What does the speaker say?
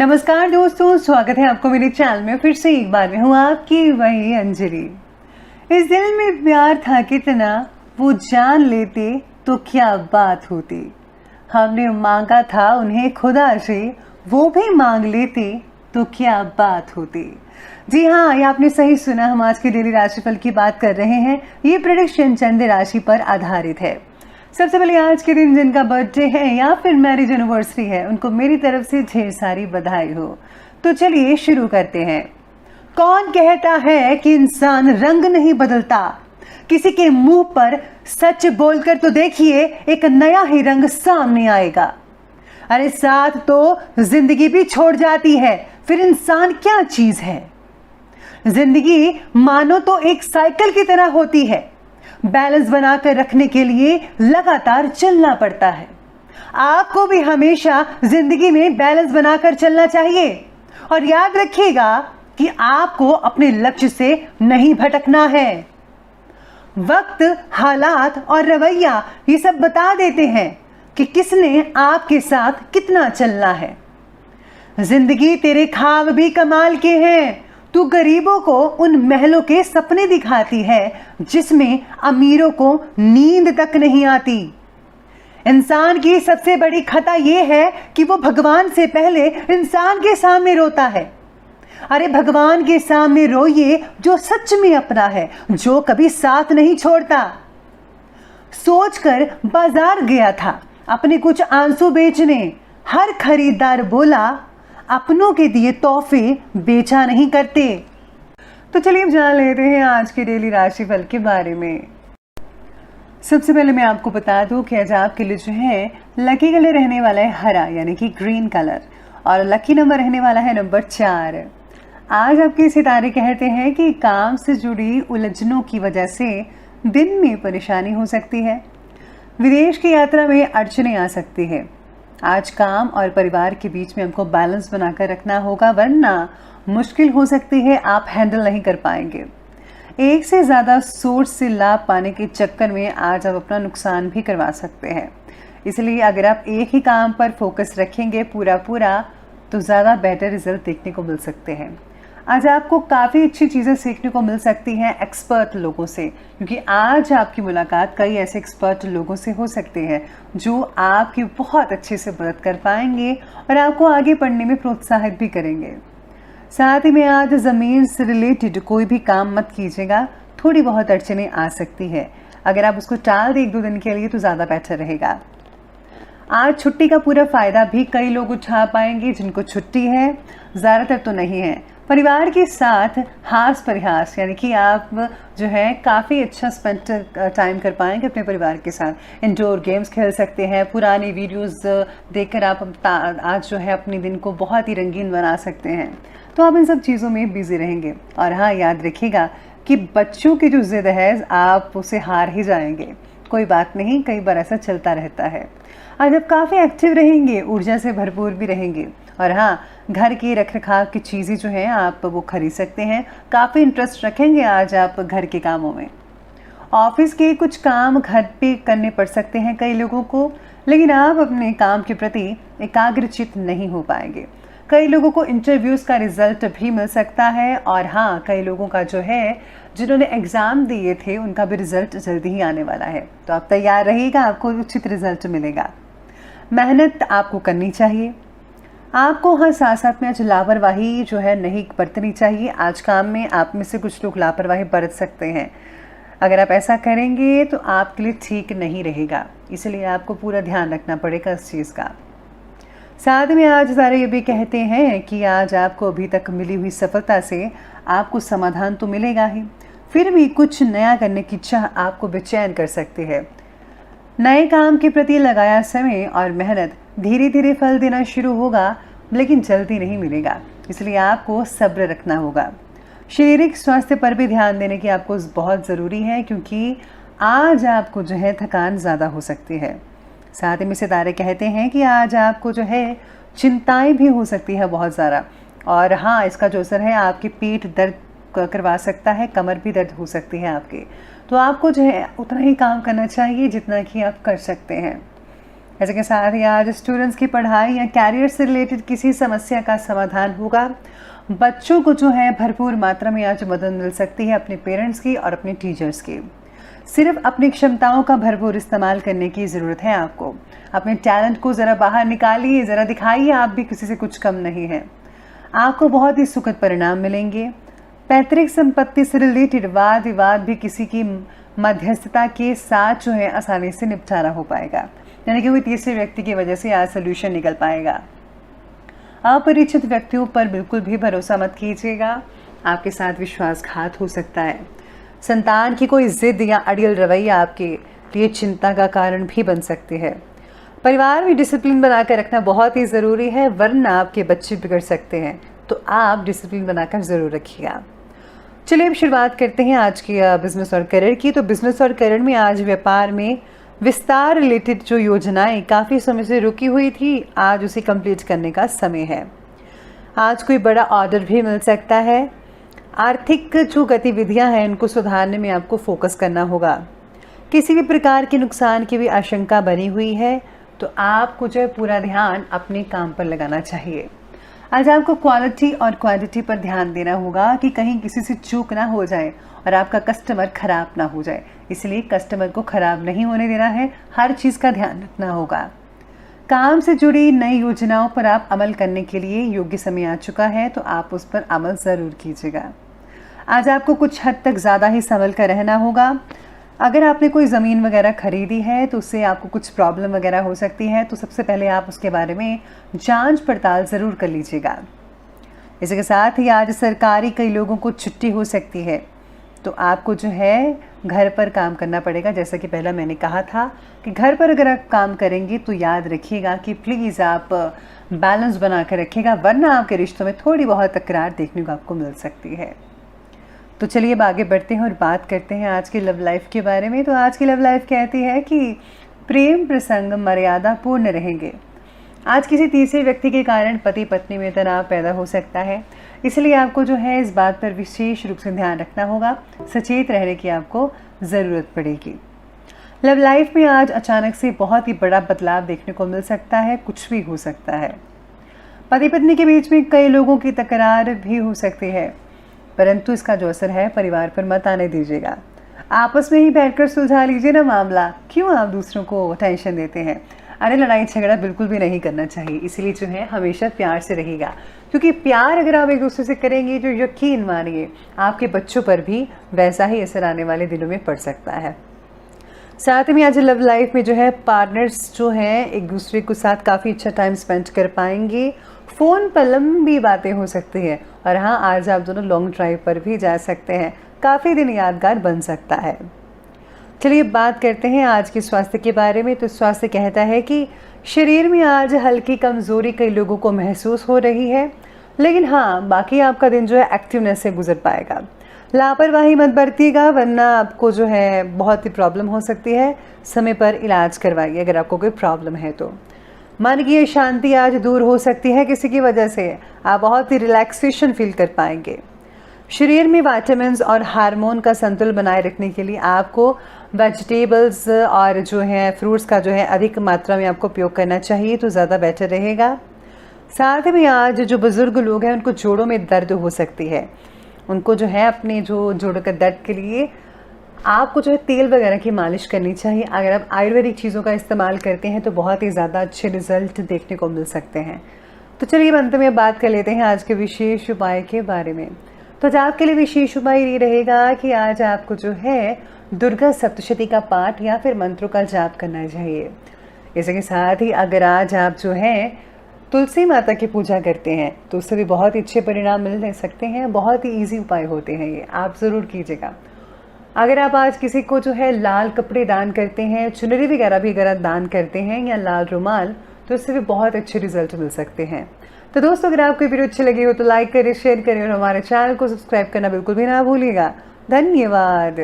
नमस्कार दोस्तों, स्वागत है आपको मेरे चैनल में। फिर से एक बार मैं हूँ आपकी वही अंजलि। इस दिल में प्यार था कितना, वो जान लेते तो क्या बात होती। हमने मांगा था उन्हें खुदा से, वो भी मांग लेते तो क्या बात होती। जी हाँ, ये आपने सही सुना। हम आज के डेली राशिफल की बात कर रहे हैं। ये प्रेडिक्शन चंद्र राशि पर आधारित है। सबसे पहले आज के दिन जिनका बर्थडे है या फिर मैरिज एनिवर्सरी है, उनको मेरी तरफ से ढेर सारी बधाई हो। तो चलिए शुरू करते हैं। कौन कहता है कि इंसान रंग नहीं बदलता? किसी के मुंह पर सच बोलकर तो देखिए, एक नया ही रंग सामने आएगा। अरे साथ तो जिंदगी भी छोड़ जाती है, फिर इंसान क्या चीज है? जिंदगी मानो तो एक साइकिल की तरह होती है। बैलेंस बनाकर रखने के लिए लगातार चलना पड़ता है। आपको भी हमेशा जिंदगी में बैलेंस बनाकर चलना चाहिए। और याद रखिएगा कि आपको अपने लक्ष्य से नहीं भटकना है। वक्त, हालात और रवैया ये सब बता देते हैं कि किसने आपके साथ कितना चलना है। जिंदगी तेरे ख्वाब भी कमाल के हैं। तू गरीबों को उन महलों के सपने दिखाती है जिसमें अमीरों को नींद तक नहीं आती। इंसान की सबसे बड़ी खता यह है कि वो भगवान से पहले इंसान के सामने रोता है। अरे भगवान के सामने रोइए जो सच में अपना है, जो कभी साथ नहीं छोड़ता। सोचकर बाजार गया था अपने कुछ आंसू बेचने। हर खरीदार बोला, अपनों के दिए तोहफे बेचा नहीं करते। तो चलिए जान लेते हैं आज के डेली राशिफल के बारे में। सबसे पहले मैं आपको बता दूं कि आज आपके लिए जो है लकी कलर रहने वाला है हरा, यानी कि ग्रीन कलर, और लकी नंबर रहने वाला है नंबर 4। आज आपके सितारे कहते हैं कि काम से जुड़ी उलझनों की वजह से दिन में परेशानी हो सकती है। विदेश की यात्रा में अड़चनें आ सकती है। आज काम और परिवार के बीच में हमको बैलेंस बनाकर रखना होगा, वरना मुश्किल हो सकती है, आप हैंडल नहीं कर पाएंगे। एक से ज़्यादा सोर्स से लाभ पाने के चक्कर में आज आप अपना नुकसान भी करवा सकते हैं। इसलिए अगर आप एक ही काम पर फोकस रखेंगे पूरा तो ज़्यादा बेटर रिजल्ट देखने को मिल सकते हैं। आज आपको काफ़ी अच्छी चीज़ें सीखने को मिल सकती हैं एक्सपर्ट लोगों से, क्योंकि आज आपकी मुलाकात कई ऐसे एक्सपर्ट लोगों से हो सकते हैं जो आपकी बहुत अच्छे से मदद कर पाएंगे और आपको आगे बढ़ने में प्रोत्साहित भी करेंगे। साथ ही में आज ज़मीन से रिलेटेड कोई भी काम मत कीजिएगा, थोड़ी बहुत अड़चनें आ सकती है। अगर आप उसको टाल दें 1-2 दिन के लिए तो ज़्यादा बेटर रहेगा। आज छुट्टी का पूरा फ़ायदा भी कई लोग उठा पाएंगे जिनको छुट्टी है, ज़्यादातर तो नहीं है। परिवार के साथ हास परिहास, यानी कि आप जो है काफ़ी अच्छा स्पेंड टाइम कर पाएंगे अपने परिवार के साथ। इंडोर गेम्स खेल सकते हैं, पुरानी वीडियोस देखकर आप आज जो है अपने दिन को बहुत ही रंगीन बना सकते हैं। तो आप इन सब चीज़ों में बिजी रहेंगे। और हाँ, याद रखिएगा कि बच्चों की जो ज़िद है आप उसे हार ही जाएंगे। कोई बात नहीं, कई बार ऐसा चलता रहता है। आज आप काफ़ी एक्टिव रहेंगे, ऊर्जा से भरपूर भी रहेंगे। और हाँ, घर की रखरखाव की चीज़ें जो हैं आप वो खरीद सकते हैं। काफ़ी इंटरेस्ट रखेंगे आज आप घर के कामों में। ऑफिस के कुछ काम घर पे करने पड़ सकते हैं कई लोगों को, लेकिन आप अपने काम के प्रति एकाग्रचित नहीं हो पाएंगे। कई लोगों को इंटरव्यूज़ का रिजल्ट भी मिल सकता है। और हाँ, कई लोगों का जो है जिन्होंने एग्ज़ाम दिए थे उनका भी रिजल्ट जल्दी ही आने वाला है। तो आप तैयार रहिएगा, आपको उचित रिजल्ट मिलेगा। मेहनत आपको करनी चाहिए। आपको हाँ साथ साथ में आज लापरवाही जो है नहीं बरतनी चाहिए। आज काम में आप में से कुछ लोग लापरवाही बरत सकते हैं। अगर आप ऐसा करेंगे तो आपके लिए ठीक नहीं रहेगा, इसलिए आपको पूरा ध्यान रखना पड़ेगा इस चीज़ का। साथ में आज सारे ये भी कहते हैं कि आज आपको अभी तक मिली हुई सफलता से आपको समाधान तो मिलेगा ही, फिर भी कुछ नया करने की चाह आपको बेचैन कर सकती है। नए काम के प्रति लगाया समय और मेहनत धीरे धीरे फल देना शुरू होगा, लेकिन जल्दी नहीं मिलेगा, इसलिए आपको सब्र रखना होगा। शारीरिक स्वास्थ्य पर भी ध्यान देने की आपको बहुत ज़रूरी है, क्योंकि आज आपको जो है थकान ज़्यादा हो सकती है। साथ ही में सितारे कहते हैं कि आज आपको जो है चिंताएं भी हो सकती है बहुत ज़्यादा। और हाँ, इसका जो असर है आपके पेट दर्द करवा सकता है, कमर भी दर्द हो सकती है आपके। तो आपको जो है उतना ही काम करना चाहिए जितना कि आप कर सकते हैं। ऐसे के साथ ही आज स्टूडेंट्स की पढ़ाई या कैरियर से रिलेटेड किसी समस्या का समाधान होगा। बच्चों को जो है भरपूर मात्रा में आज मदद मिल सकती है अपने पेरेंट्स की और अपने टीचर्स की। सिर्फ अपनी क्षमताओं का भरपूर इस्तेमाल करने की ज़रूरत है आपको। अपने टैलेंट को ज़रा बाहर निकालिए, ज़रा दिखाइए आप भी किसी से कुछ कम नहीं है। आपको बहुत ही सुखद परिणाम मिलेंगे। पैतृक संपत्ति से रिलेटेड वाद विवाद भी किसी की मध्यस्थता के साथ जो है आसानी से निपटारा हो पाएगा, यानी कि कोई तीसरे व्यक्ति की वजह से आज सोल्यूशन निकल पाएगा। अपरिचित व्यक्तियों पर बिल्कुल भी भरोसा मत कीजिएगा, आपके साथ विश्वासघात हो सकता है। संतान की कोई जिद या अड़ियल रवैया आपके लिए चिंता का कारण भी बन सकती है। परिवार में डिसिप्लिन बनाकर रखना बहुत ही ज़रूरी है, वरना आपके बच्चे बिगड़ सकते हैं, तो आप डिसिप्लिन बनाकर ज़रूर रखिएगा। चलिए अब शुरुआत करते हैं आज की बिजनेस और करियर की। तो बिजनेस और करियर में आज व्यापार में विस्तार रिलेटेड जो योजनाएं काफ़ी समय से रुकी हुई थी, आज उसे कंप्लीट करने का समय है। आज कोई बड़ा ऑर्डर भी मिल सकता है। आर्थिक जो गतिविधियां हैं उनको सुधारने में आपको फोकस करना होगा। किसी भी प्रकार के नुकसान की भी आशंका बनी हुई है, तो आपको जो है पूरा ध्यान अपने काम पर लगाना चाहिए। आज आपको क्वालिटी और क्वांटिटी पर ध्यान देना होगा कि कहीं किसी से चूक ना हो जाए और आपका कस्टमर खराब ना हो जाए। इसलिए कस्टमर को खराब नहीं होने देना है, हर चीज़ का ध्यान रखना होगा। काम से जुड़ी नई योजनाओं पर आप अमल करने के लिए योग्य समय आ चुका है, तो आप उस पर अमल ज़रूर कीजिएगा। आज आपको कुछ हद तक ज़्यादा ही संभल कर रहना होगा। अगर आपने कोई ज़मीन वगैरह खरीदी है तो उससे आपको कुछ प्रॉब्लम वगैरह हो सकती है, तो सबसे पहले आप उसके बारे में जांच पड़ताल ज़रूर कर लीजिएगा। इसी के साथ ही आज सरकारी कई लोगों को छुट्टी हो सकती है, तो आपको जो है घर पर काम करना पड़ेगा। जैसा कि पहला मैंने कहा था कि घर पर अगर आप काम करेंगे तो याद रखिएगा कि प्लीज़ आप बैलेंस बना कर रखिएगा, वरना आपके रिश्तों में थोड़ी बहुत तकरार देखने को आपको मिल सकती है। तो चलिए अब आगे बढ़ते हैं और बात करते हैं आज की लव लाइफ के बारे में। तो आज की लव लाइफ कहती है कि प्रेम प्रसंग मर्यादा पूर्ण रहेंगे। आज किसी तीसरे व्यक्ति के कारण पति पत्नी में तनाव पैदा हो सकता है, इसलिए आपको जो है इस बात पर विशेष रूप से ध्यान रखना होगा। सचेत रहने की आपको ज़रूरत पड़ेगी। लव लाइफ में आज अचानक से बहुत ही बड़ा बदलाव देखने को मिल सकता है, कुछ भी हो सकता है। पति पत्नी के बीच में कई लोगों की तकरार भी हो सकती है, परंतु इसका जो असर है परिवार पर मत आने दीजिएगा। आपस में ही बैठकर सुलझा लीजिए ना मामला, क्यों आप दूसरों को टेंशन देते हैं। अरे लड़ाई झगड़ा बिल्कुल भी नहीं करना चाहिए, इसलिए जो है हमेशा प्यार से रहेगा, क्योंकि प्यार अगर आप एक दूसरे से करेंगे, जो यकीन मानिए आपके बच्चों पर भी वैसा ही असर आने वाले दिनों में पड़ सकता है। साथ में आज लव लाइफ में जो है पार्टनर्स जो हैं एक दूसरे के साथ काफ़ी अच्छा टाइम स्पेंड कर पाएंगे। फ़ोन पर लंबी बातें हो सकती हैं, और हाँ आज आप दोनों लॉन्ग ड्राइव पर भी जा सकते हैं। काफ़ी दिन यादगार बन सकता है। चलिए बात करते हैं आज के स्वास्थ्य के बारे में। तो स्वास्थ्य कहता है कि शरीर में आज हल्की कमज़ोरी कई लोगों को महसूस हो रही है, लेकिन हाँ बाकी आपका दिन जो है एक्टिवनेस से गुजर पाएगा। लापरवाही मत बरतिएगा, वरना आपको जो है बहुत ही प्रॉब्लम हो सकती है। समय पर इलाज करवाइए अगर आपको कोई प्रॉब्लम है तो। मन की शांति आज दूर हो सकती है किसी की वजह से, आप बहुत ही रिलैक्सेशन फील कर पाएंगे। शरीर में विटामिन्स और हार्मोन का संतुलन बनाए रखने के लिए आपको वेजिटेबल्स और जो है फ्रूट्स का जो है अधिक मात्रा में आपको उपयोग करना चाहिए, तो ज़्यादा बेटर रहेगा। साथ में आज जो बुज़ुर्ग लोग हैं उनको जोड़ों में दर्द हो सकती है, उनको जो है अपने जो जोड़ों के दर्द के लिए आपको जो है तेल वगैरह की मालिश करनी चाहिए। अगर आप आयुर्वेदिक चीज़ों का इस्तेमाल करते हैं तो बहुत ही ज़्यादा अच्छे रिजल्ट देखने को मिल सकते हैं। तो चलिए अंत में बात कर लेते हैं आज के विशेष उपाय के बारे में। तो आज आपके लिए विशेष उपाय ये रहेगा कि आज आपको जो है दुर्गा सप्तशती का पाठ या फिर मंत्रों का जाप करना चाहिए। इसके साथ ही अगर आज आप जो है तुलसी माता की पूजा करते हैं तो उससे भी बहुत ही अच्छे परिणाम मिल सकते हैं। बहुत ही ईजी उपाय होते हैं ये, आप ज़रूर कीजिएगा। अगर आप आज किसी को जो है लाल कपड़े दान करते हैं, चुनरी वगैरह भी अगर आप दान करते हैं या लाल रुमाल, तो इससे भी बहुत अच्छे रिजल्ट मिल सकते हैं। तो दोस्तों अगर आपको वीडियो अच्छी लगी हो तो लाइक करें, शेयर करें और हमारे चैनल को सब्सक्राइब करना बिल्कुल भी ना भूलिएगा। धन्यवाद।